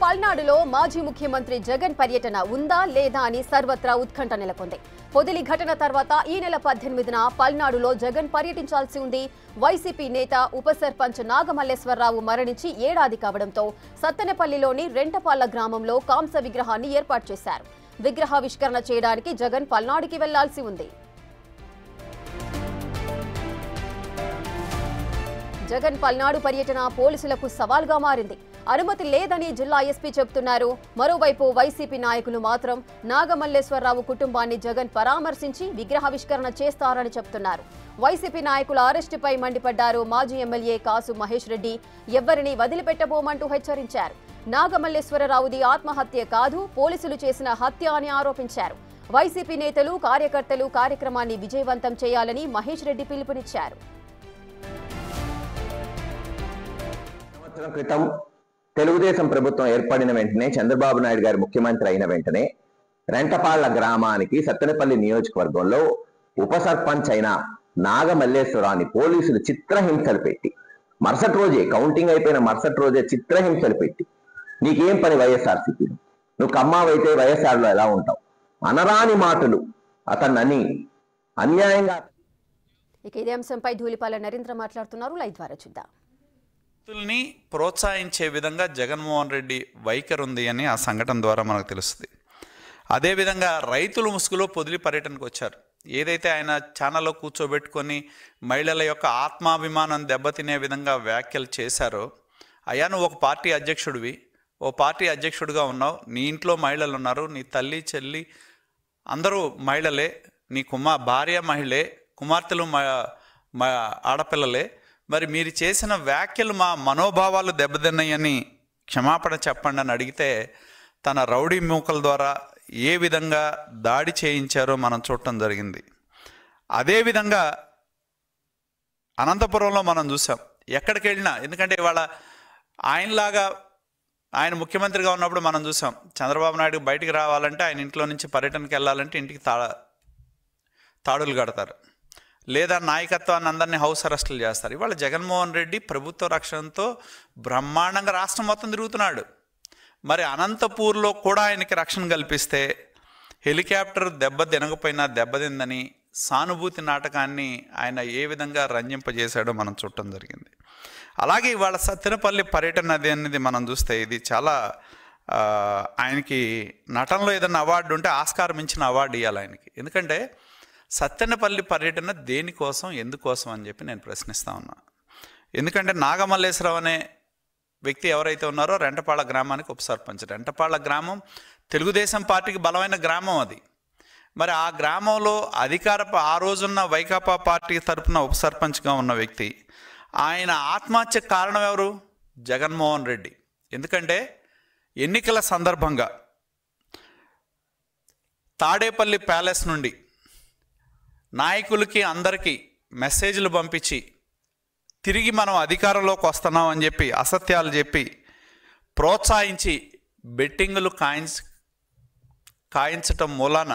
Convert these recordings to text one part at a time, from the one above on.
పల్నాడులో మాజీ ముఖ్యమంత్రి జగన్ పర్యటన ఉందా లేదా అని సర్వత్రా ఉత్కంఠ నెలకొంది. పొదిలి ఘటన తర్వాత ఈ నెల 18న పల్నాడులో జగన్ పర్యటించాల్సి ఉంది. వైసీపీ నేత ఉప సర్పంచ్ నాగమల్లేశ్వరరావు మరణించి ఏడాది కావడంతో సత్తెనపల్లిలోని రెంటపాళ్ల గ్రామంలో కాంస విగ్రహాన్ని ఏర్పాటు చేశారు. విగ్రహావిష్కరణ చేయడానికి జగన్ పల్నాడుకి వెళ్లాల్సి ఉంది. జగన్ పల్నాడు పర్యటన పోలీసులకు సవాల్గా మారింది. అనుమతి లేదని జిల్లా ఎస్పీ చెబుతున్నారు. మరోవైపు వైసీపీ నాయకులు మాత్రం నాగమల్లేశ్వరరావు కుటుంబాన్ని జగన్ పరామర్శించి విగ్రహావిష్కరణ చేస్తారని చెబుతున్నారు. వైసీపీ నాయకుల అరెస్టుపై మండిపడ్డారు. మాజీ ఎమ్మెల్యే కాసు మహేష్ రెడ్డి ఎవరిని వదిలిపెట్టబోమంటూ హెచ్చరించారు. నాగమల్లేశ్వరరావుది ఆత్మహత్య కాదు, పోలీసులు చేసిన హత్య అని ఆరోపించారు. వైసీపీ నేతలు కార్యకర్తలు కార్యక్రమాన్ని విజయవంతం చేయాలని మహేష్ రెడ్డి పిలుపునిచ్చారు. క్రితం తెలుగుదేశం ప్రభుత్వం ఏర్పడిన వెంటనే చంద్రబాబు నాయుడు గారు ముఖ్యమంత్రి అయిన వెంటనే రెంటపాళ్ల గ్రామానికి సత్తెనపల్లి నియోజకవర్గంలో ఉప సర్పంచ్ అయిన నాగమల్లేశ్వరాన్ని పోలీసులు చిత్రహింసలు పెట్టి మరుసటి రోజే కౌంటింగ్ అయిపోయిన మరుసటి రోజే చిత్రహింసలు పెట్టి నీకేం పని వైఎస్ఆర్సీపీ, నువ్వు కమ్మావైతే వైఎస్ఆర్లో ఎలా ఉంటావు అనరాని మాటలు అతన్ని అన్యాయంగా. ఇక ఇదే అంశంపై ధూళిపాల నరేంద్ర మాట్లాడుతున్నారు. లైవ్ ద్వారా చూద్దాం. రైతుల్ని ప్రోత్సహించే విధంగా జగన్మోహన్ రెడ్డి వైఖరి ఉంది అని ఆ సంఘటన ద్వారా మనకు తెలుస్తుంది. అదేవిధంగా రైతులు ముసుగులో పొదిలి పర్యటనకు వచ్చారు. ఏదైతే ఆయన ఛానల్లో కూర్చోబెట్టుకొని మహిళల యొక్క ఆత్మాభిమానం దెబ్బతినే విధంగా వ్యాఖ్యలు చేశారో, అయ్యా నువ్వు ఒక పార్టీ అధ్యక్షుడివి, ఓ పార్టీ అధ్యక్షుడిగా ఉన్నావు, నీ ఇంట్లో మహిళలు ఉన్నారు, నీ తల్లి చెల్లి అందరూ మహిళలే, నీ భార్య మహిళే, కుమార్తెలు ఆడపిల్లలే, మరి మీరు చేసిన వ్యాఖ్యలు మా మనోభావాలు దెబ్బతిన్నాయని క్షమాపణ చెప్పండి అని అడిగితే తన రౌడీ మూకల ద్వారా ఏ విధంగా దాడి చేయించారో మనం చూడటం జరిగింది. అదేవిధంగా అనంతపురంలో మనం చూసాం. ఎక్కడికి వెళ్ళినా, ఎందుకంటే ఇవాళ ఆయన ముఖ్యమంత్రిగా ఉన్నప్పుడు మనం చూసాం చంద్రబాబు నాయుడు బయటికి రావాలంటే ఆయన ఇంట్లో నుంచి పర్యటనకి వెళ్ళాలంటే ఇంటికి తాడులు కడతారు, లేదా నాయకత్వాన్ని అందరినీ హౌస్ అరెస్టులు చేస్తారు. ఇవాళ జగన్మోహన్ రెడ్డి ప్రభుత్వ రక్షణతో బ్రహ్మాండంగా రాష్ట్రం మొత్తం తిరుగుతున్నాడు. మరి అనంతపూర్లో కూడా ఆయనకి రక్షణ కల్పిస్తే హెలికాప్టర్ తినకపోయినా దెబ్బతిందని సానుభూతి నాటకాన్ని ఆయన ఏ విధంగా రంజింపజేశాడో మనం చూడటం జరిగింది. అలాగే ఇవాళ సత్తెనపల్లి పర్యటన అనేది మనం చూస్తే ఇది చాలా ఆయనకి నటనలో ఏదైనా అవార్డు ఉంటే ఆస్కారం ఇచ్చిన అవార్డు ఇవ్వాలి ఆయనకి. ఎందుకంటే సత్తెనపల్లి పర్యటన దేనికోసం ఎందుకోసం అని చెప్పి నేను ప్రశ్నిస్తా ఉన్నా. ఎందుకంటే నాగమల్లేశ్వరరావు అనే వ్యక్తి ఎవరైతే ఉన్నారో రెంటపాళ్ల గ్రామానికి ఉప సర్పంచ్. రెంటపాళ్ల గ్రామం తెలుగుదేశం పార్టీకి బలమైన గ్రామం అది. మరి ఆ గ్రామంలో ఆ రోజున్న వైకాపా పార్టీ తరఫున ఉప సర్పంచ్గా ఉన్న వ్యక్తి, ఆయన ఆత్మహత్య కారణం ఎవరు? జగన్మోహన్ రెడ్డి. ఎందుకంటే ఎన్నికల సందర్భంగా తాడేపల్లి ప్యాలెస్ నుండి నాయకులకి అందరికీ మెసేజ్లు పంపించి తిరిగి మనం అధికారంలోకి వస్తున్నాం అని చెప్పి అసత్యాలు చెప్పి ప్రోత్సహించి బెట్టింగులు కాయించటం మూలాన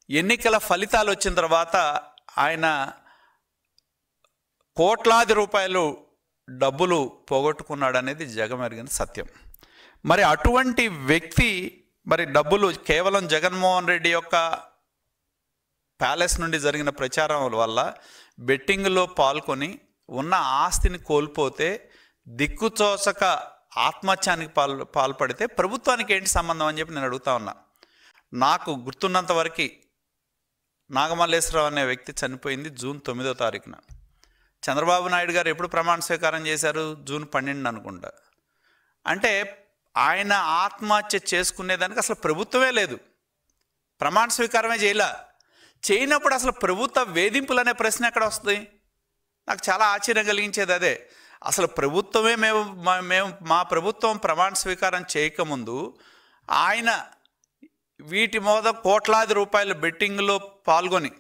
ఎన్నికల ఫలితాలు వచ్చిన తర్వాత ఆయన కోట్లాది రూపాయలు డబ్బులు పోగొట్టుకున్నాడు అనేది జగమెరిగిన సత్యం. మరి అటువంటి వ్యక్తి మరి డబ్బులు కేవలం జగన్మోహన్ రెడ్డి యొక్క ప్యాలెస్ నుండి జరిగిన ప్రచారం వల్ల బెట్టింగ్లో పాల్గొని ఉన్న ఆస్తిని కోల్పోతే దిక్కుచోచక ఆత్మహత్యానికి పాల్పడితే ప్రభుత్వానికి ఏంటి సంబంధం అని చెప్పి నేను అడుగుతా ఉన్నా. నాకు గుర్తున్నంత వరకు నాగమల్లేశ్వరరావు అనే వ్యక్తి చనిపోయింది జూన్ 9వ తారీఖున. చంద్రబాబు నాయుడు గారు ఎప్పుడు ప్రమాణ స్వీకారం చేశారు? జూన్ 12 అనుకుంటా. అంటే ఆయన ఆత్మహత్య చేసుకునేదానికి అసలు ప్రభుత్వమే లేదు, ప్రమాణ స్వీకారమే చేయనప్పుడు అసలు ప్రభుత్వ వేధింపులు అనే ప్రశ్న ఎక్కడ వస్తుంది? నాకు చాలా ఆశ్చర్యం కలిగించేది అదే. అసలు ప్రభుత్వమే మా ప్రభుత్వం ప్రమాణ స్వీకారం చేయకముందు ఆయన వీటి మీద కోట్లాది రూపాయల బెట్టింగ్లో పాల్గొని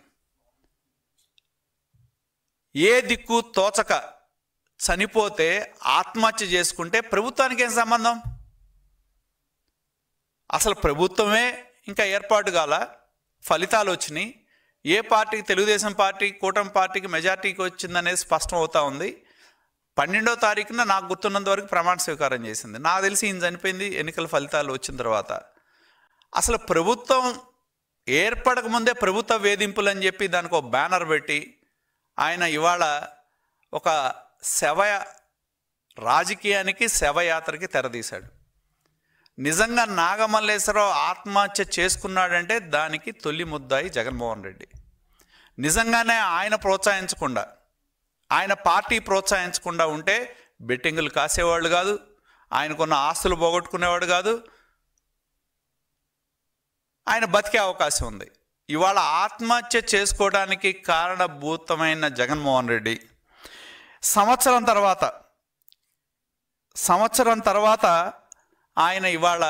ఏ దిక్కు తోచక చనిపోతే ఆత్మహత్య చేసుకుంటే ప్రభుత్వానికి ఏం సంబంధం? అసలు ప్రభుత్వమే ఇంకా ఏర్పాటు కాల, ఫలితాలు వచ్చినాయి, ఏ పార్టీకి తెలుగుదేశం పార్టీ కూటమి పార్టీకి మెజార్టీకి వచ్చిందనేది స్పష్టం అవుతా ఉంది. 12వ తారీఖున నాకు గుర్తున్నంత వరకు ప్రమాణ స్వీకారం చేసింది. నాకు తెలిసి ఈయన చనిపోయింది ఎన్నికల ఫలితాలు వచ్చిన తర్వాత. అసలు ప్రభుత్వం ఏర్పడక ముందే ప్రభుత్వ వేధింపులు అని చెప్పి దానికి ఒక బ్యానర్ పెట్టి ఆయన ఇవాళ ఒక రాజకీయానికి శవయాత్రకి తెరదీశాడు. నిజంగా నాగమల్లేశ్వరరావు ఆత్మహత్య చేసుకున్నాడంటే దానికి తొలి ముద్దాయి జగన్మోహన్ రెడ్డి. నిజంగానే ఆయన ప్రోత్సహించకుండా, ఆయన పార్టీ ప్రోత్సహించకుండా ఉంటే బెట్టింగులు కాసేవాళ్ళు కాదు, ఆయనకున్న ఆస్తులు పోగొట్టుకునేవాడు కాదు, ఆయన బతికే అవకాశం ఉంది. ఇవాళ ఆత్మహత్య చేసుకోవడానికి కారణభూతమైన జగన్మోహన్ రెడ్డి సంవత్సరం తర్వాత ఆయన ఇవాళ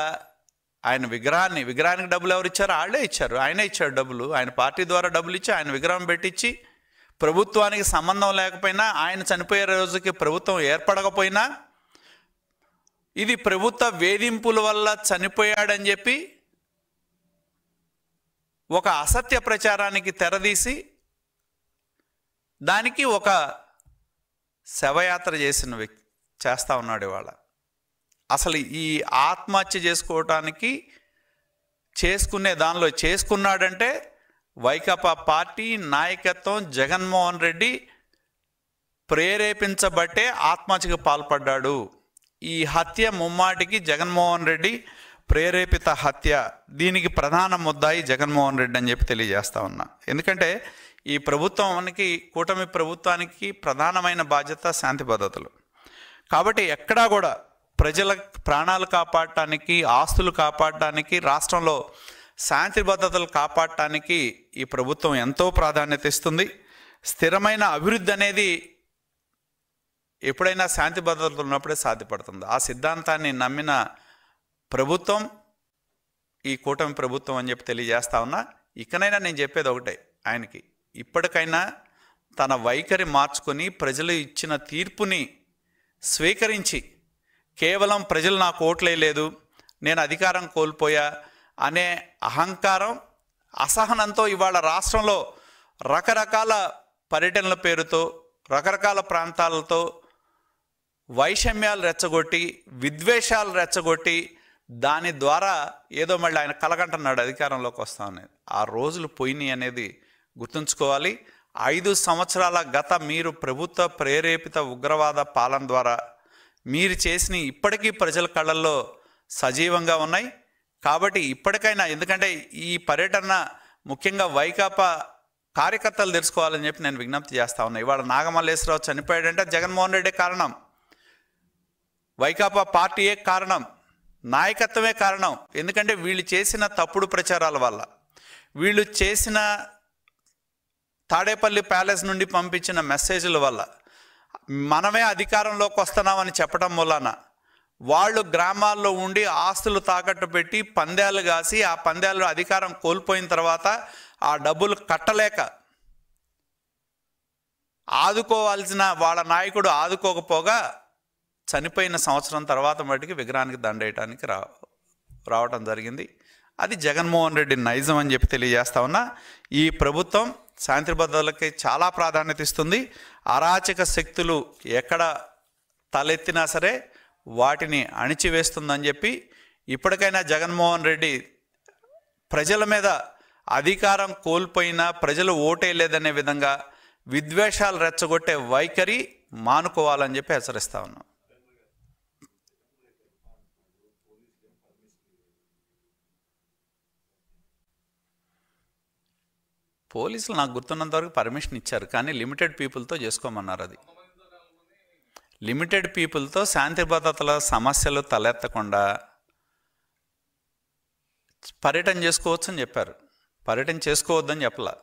ఆయన విగ్రహానికి డబ్బులు ఎవరు ఇచ్చారు? వాళ్ళే ఇచ్చారు. ఆయనే ఇచ్చాడు డబ్బులు. ఆయన పార్టీ ద్వారా డబ్బులు ఇచ్చి ఆయన విగ్రహం పెట్టించి, ప్రభుత్వానికి సంబంధం లేకపోయినా, ఆయన చనిపోయే రోజుకి ప్రభుత్వం ఏర్పడకపోయినా, ఇది ప్రభుత్వ వేధింపుల వల్ల చనిపోయాడని చెప్పి ఒక అసత్య ప్రచారానికి తెరదీసి దానికి ఒక శవయాత్ర చేస్తా ఉన్నాడు ఇవాళ. అసలు ఈ ఆత్మహత్య చేసుకున్నాడంటే వైకాపా పార్టీ నాయకత్వం జగన్మోహన్ రెడ్డి ప్రేరేపించబట్టే ఆత్మహత్యకు పాల్పడ్డాడు. ఈ హత్య ముమ్మాటికి జగన్మోహన్ రెడ్డి ప్రేరేపిత హత్య. దీనికి ప్రధాన ముద్దాయి జగన్మోహన్ రెడ్డి అని చెప్పి తెలియజేస్తా ఉన్నా. ఎందుకంటే ఈ ప్రభుత్వానికి, కూటమి ప్రభుత్వానికి ప్రధానమైన బాధ్యత శాంతి భద్రతలు. కాబట్టి ఎక్కడా కూడా ప్రజల ప్రాణాలు కాపాడటానికి, ఆస్తులు కాపాడటానికి, రాష్ట్రంలో శాంతి భద్రతలు కాపాడటానికి ఈ ప్రభుత్వం ఎంతో ప్రాధాన్యత ఇస్తుంది. స్థిరమైన అభివృద్ధి అనేది ఎప్పుడైనా శాంతి భద్రతలు ఉన్నప్పుడే సాధ్యపడుతుంది. ఆ సిద్ధాంతాన్ని నమ్మిన ప్రభుత్వం ఈ కూటమి ప్రభుత్వం అని చెప్పి తెలియజేస్తా ఉన్నా. ఇకనైనా నేను చెప్పేది ఒకటే, ఆయనకి ఇప్పటికైనా తన వైఖరి మార్చుకొని ప్రజలు ఇచ్చిన తీర్పుని స్వీకరించి, కేవలం ప్రజలు నాకు ఓట్లేదు, నేను అధికారం కోల్పోయా అనే అహంకారం, అసహనంతో ఇవాళ రాష్ట్రంలో రకరకాల పర్యటనల పేరుతో, రకరకాల ప్రాంతాలతో వైషమ్యాలు రెచ్చగొట్టి, విద్వేషాలు రెచ్చగొట్టి, దాని ద్వారా ఏదో మళ్ళీ ఆయన కలగంటున్నాడు అధికారంలోకి వస్తామని. ఆ రోజులు పోయినాయి అనేది గుర్తుంచుకోవాలి. 5 సంవత్సరాల మీరు ప్రభుత్వ ప్రేరేపిత ఉగ్రవాద పాలన ద్వారా మీరు చేసిన ఇప్పటికీ ప్రజల కళ్ళల్లో సజీవంగా ఉన్నాయి. కాబట్టి ఇప్పటికైనా, ఎందుకంటే ఈ పర్యటన ముఖ్యంగా వైకాపా కార్యకర్తలు తెలుసుకోవాలని చెప్పి నేను విజ్ఞప్తి చేస్తా ఉన్నా. ఇవాళ నాగమల్లేశ్వరరావు చనిపోయాడంటే జగన్మోహన్ రెడ్డి కారణం, వైకాపా పార్టీయే కారణం, నాయకత్వమే కారణం. ఎందుకంటే వీళ్ళు చేసిన తప్పుడు ప్రచారాల వల్ల, వీళ్ళు చేసిన తాడేపల్లి ప్యాలెస్ నుండి పంపించిన మెసేజ్ల వల్ల, మనమే అధికారంలోకి వస్తున్నామని చెప్పడం వలన వాళ్ళు గ్రామాల్లో ఉండి ఆస్తులు తాకట్టు పెట్టి పందాలు కాసి, ఆ పందాల్లో అధికారం కోల్పోయిన తర్వాత ఆ డబ్బులు కట్టలేక ఆదుకోవాల్సిన వాళ్ళ నాయకుడు ఆదుకోకపోగా చనిపోయిన సంవత్సరం తర్వాత మటుకి విగ్రహానికి దండేయటానికి రావటం జరిగింది. అది జగన్మోహన్ రెడ్డి నైజం అని చెప్పి తెలియజేస్తా ఉన్నా. ఈ ప్రభుత్వం శాంతి భద్రతలకి చాలా ప్రాధాన్యత ఇస్తుంది. అరాచక శక్తులు ఎక్కడ తలెత్తినా సరే వాటిని అణిచివేస్తుందని చెప్పి ఇప్పటికైనా జగన్మోహన్ రెడ్డి ప్రజల మీద అధికారం కోల్పోయినా, ప్రజలు ఓటేయలేదనే విధంగా విద్వేషాలు రెచ్చగొట్టే వైఖరి మానుకోవాలని చెప్పి హెచ్చరిస్తా ఉన్నాం. పోలీసులు నాకు గుర్తున్నంత వరకు పర్మిషన్ ఇచ్చారు, కానీ లిమిటెడ్ పీపుల్తో చేసుకోమన్నారు. అది లిమిటెడ్ పీపుల్తో శాంతి భద్రతల సమస్యలు తలెత్తకుండా పర్యటన చేసుకోవచ్చు అని చెప్పారు. పర్యటన చేసుకోవద్దని చెప్పలా.